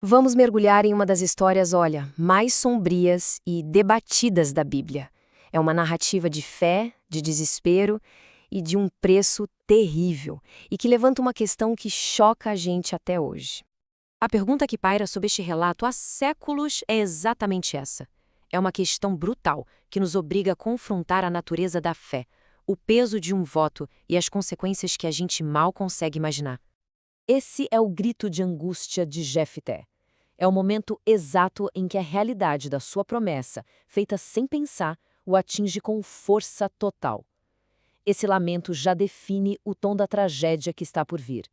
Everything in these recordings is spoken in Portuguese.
Vamos mergulhar em uma das histórias, olha, mais sombrias e debatidas da Bíblia. É uma narrativa de fé, de desespero e de um preço terrível, e que levanta uma questão que choca a gente até hoje. A pergunta que paira sobre este relato há séculos é exatamente essa. É uma questão brutal que nos obriga a confrontar a natureza da fé, o peso de um voto e as consequências que a gente mal consegue imaginar. Esse é o grito de angústia de Jefté. É o momento exato em que a realidade da sua promessa, feita sem pensar, o atinge com força total. Esse lamento já define o tom da tragédia que está por vir.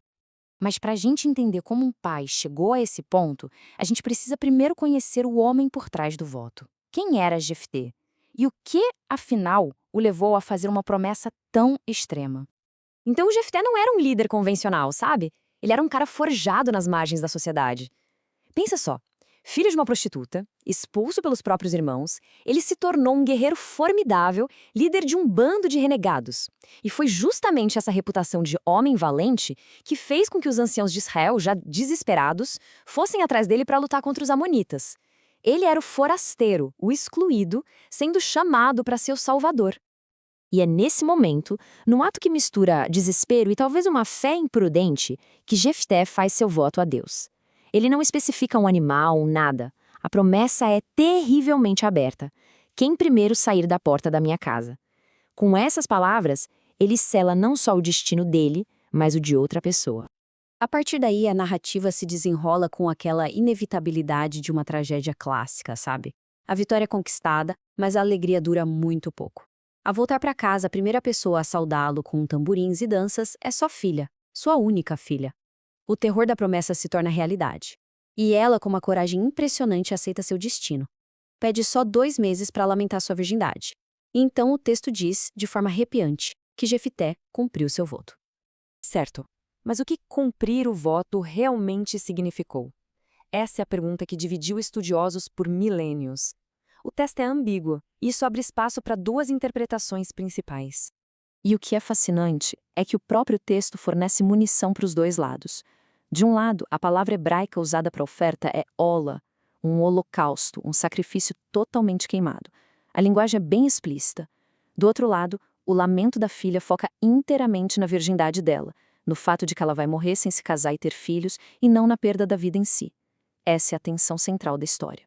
Mas para a gente entender como um pai chegou a esse ponto, a gente precisa primeiro conhecer o homem por trás do voto. Quem era Jefté? E o que, afinal, o levou a fazer uma promessa tão extrema? Então, o Jefté não era um líder convencional, sabe? Ele era um cara forjado nas margens da sociedade. Pensa só, filho de uma prostituta, expulso pelos próprios irmãos, ele se tornou um guerreiro formidável, líder de um bando de renegados. E foi justamente essa reputação de homem valente que fez com que os anciãos de Israel, já desesperados, fossem atrás dele para lutar contra os amonitas. Ele era o forasteiro, o excluído, sendo chamado para ser o salvador. E é nesse momento, num ato que mistura desespero e talvez uma fé imprudente, que Jefté faz seu voto a Deus. Ele não especifica um animal, nada. A promessa é terrivelmente aberta. Quem primeiro sair da porta da minha casa? Com essas palavras, ele sela não só o destino dele, mas o de outra pessoa. A partir daí, a narrativa se desenrola com aquela inevitabilidade de uma tragédia clássica, sabe? A vitória é conquistada, mas a alegria dura muito pouco. Ao voltar para casa, a primeira pessoa a saudá-lo com tamborins e danças é sua filha, sua única filha. O terror da promessa se torna realidade. E ela, com uma coragem impressionante, aceita seu destino. Pede só 2 meses para lamentar sua virgindade. E então o texto diz, de forma arrepiante, que Jefté cumpriu seu voto. Certo, mas o que cumprir o voto realmente significou? Essa é a pergunta que dividiu estudiosos por milênios. O texto é ambíguo, e isso abre espaço para 2 interpretações principais. E o que é fascinante é que o próprio texto fornece munição para os 2 lados. De um lado, a palavra hebraica usada para a oferta é ola, um holocausto, um sacrifício totalmente queimado. A linguagem é bem explícita. Do outro lado, o lamento da filha foca inteiramente na virgindade dela, no fato de que ela vai morrer sem se casar e ter filhos, e não na perda da vida em si. Essa é a tensão central da história.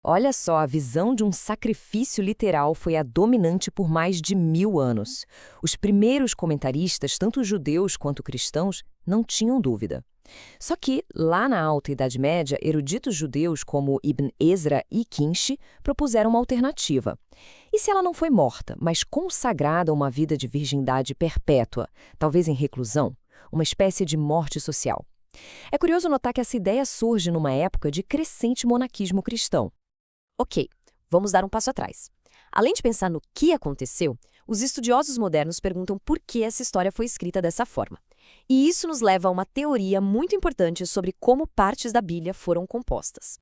Olha só, a visão de um sacrifício literal foi a dominante por mais de 1000 anos. Os primeiros comentaristas, tanto judeus quanto cristãos, não tinham dúvida. Só que, lá na Alta Idade Média, eruditos judeus como Ibn Ezra e Kinshi propuseram uma alternativa. E se ela não foi morta, mas consagrada a uma vida de virgindade perpétua, talvez em reclusão, uma espécie de morte social? É curioso notar que essa ideia surge numa época de crescente monaquismo cristão. Ok, vamos dar um passo atrás. Além de pensar no que aconteceu, os estudiosos modernos perguntam por que essa história foi escrita dessa forma. E isso nos leva a uma teoria muito importante sobre como partes da Bíblia foram compostas.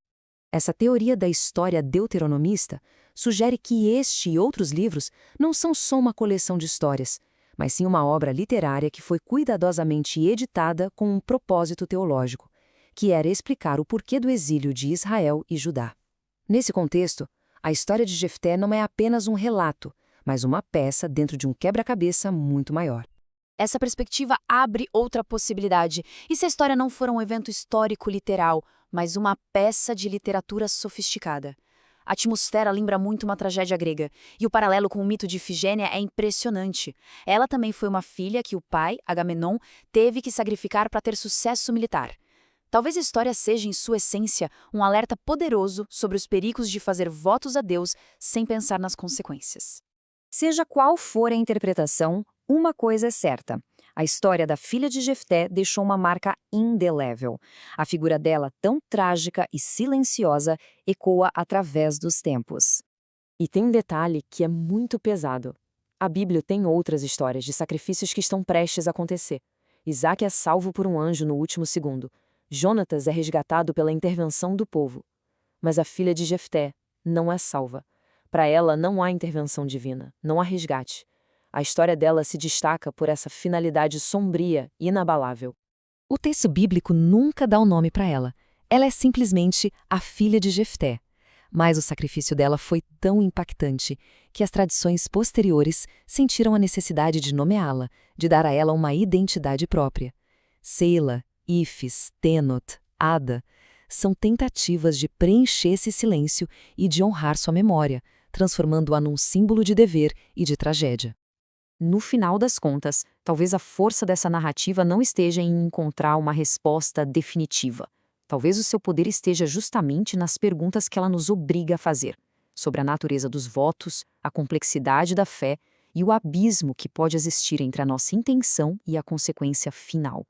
Essa teoria da história deuteronomista sugere que este e outros livros não são só uma coleção de histórias, mas sim uma obra literária que foi cuidadosamente editada com um propósito teológico, que era explicar o porquê do exílio de Israel e Judá. Nesse contexto, a história de Jefté não é apenas um relato, mas uma peça dentro de um quebra-cabeça muito maior. Essa perspectiva abre outra possibilidade. E se a história não for um evento histórico literal, mas uma peça de literatura sofisticada? A atmosfera lembra muito uma tragédia grega, e o paralelo com o mito de Ifigênia é impressionante. Ela também foi uma filha que o pai, Agamenon, teve que sacrificar para ter sucesso militar. Talvez a história seja, em sua essência, um alerta poderoso sobre os perigos de fazer votos a Deus sem pensar nas consequências. Seja qual for a interpretação, uma coisa é certa. A história da filha de Jefté deixou uma marca indelével. A figura dela, tão trágica e silenciosa, ecoa através dos tempos. E tem um detalhe que é muito pesado. A Bíblia tem outras histórias de sacrifícios que estão prestes a acontecer. Isaac é salvo por um anjo no último segundo. Jonatas é resgatado pela intervenção do povo. Mas a filha de Jefté não é salva. Para ela não há intervenção divina, não há resgate. A história dela se destaca por essa finalidade sombria e inabalável. O texto bíblico nunca dá o nome para ela. Ela é simplesmente a filha de Jefté. Mas o sacrifício dela foi tão impactante que as tradições posteriores sentiram a necessidade de nomeá-la, de dar a ela uma identidade própria. Seila, Ifes, Tenot, Ada são tentativas de preencher esse silêncio e de honrar sua memória, transformando-a num símbolo de dever e de tragédia. No final das contas, talvez a força dessa narrativa não esteja em encontrar uma resposta definitiva. Talvez o seu poder esteja justamente nas perguntas que ela nos obriga a fazer, sobre a natureza dos votos, a complexidade da fé e o abismo que pode existir entre a nossa intenção e a consequência final.